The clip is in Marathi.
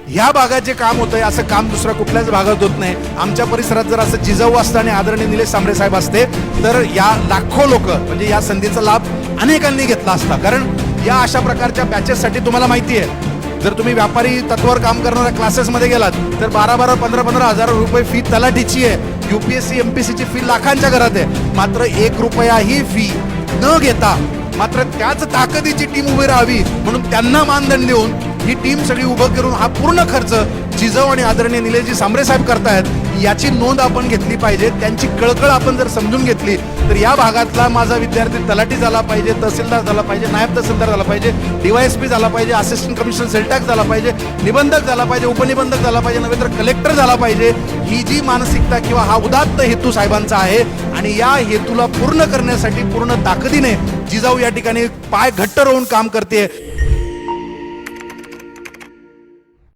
ह्या भागात जे काम होतंय असं काम दुसऱ्या कुठल्याच भागात होत नाही. आमच्या परिसरात जर असं जिजाऊ असतं आणि आदरणीय निलेश सांबरे साहेब असते तर या लाखो लोक म्हणजे या संधीचा लाभ अनेकांनी घेतला असता. कारण या अशा प्रकारच्या बॅचेससाठी तुम्हाला माहिती आहे, जर तुम्ही व्यापारी तत्वावर काम करणाऱ्या क्लासेसमध्ये गेलात तर 12-12, 15-15 हजार रुपये फी तलाठीची आहे. UPSC MPSCची फी लाखांच्या घरात आहे. मात्र 1 रुपया ही फी न घेता मात्र त्याच ताकदीची टीम उभी राहावी म्हणून त्यांना मानधन देऊन ही टीम सगळी उभं करून हा पूर्ण खर्च जिजाऊ आणि आदरणीय निलेशजी सांबरे साहेब करतायत याची नोंद आपण घेतली पाहिजे. त्यांची कळकळ आपण जर समजून घेतली तर या भागातला माझा विद्यार्थी तलाठी झाला पाहिजे, तहसीलदार झाला पाहिजे, नायब तहसीलदार झाला पाहिजे, DYSP झाला पाहिजे, असिस्टंट कमिशनर सेल टॅक्स झाला पाहिजे, निबंधक झाला पाहिजे, उपनिबंधक झाला पाहिजे, नव्हे तर कलेक्टर झाला पाहिजे. ही जी मानसिकता किंवा हा उदात्त हेतू साहेबांचा आहे आणि या हेतूला पूर्ण करण्यासाठी पूर्ण ताकदीने जिजाऊ या ठिकाणी पाय घट्ट रोवून काम करते.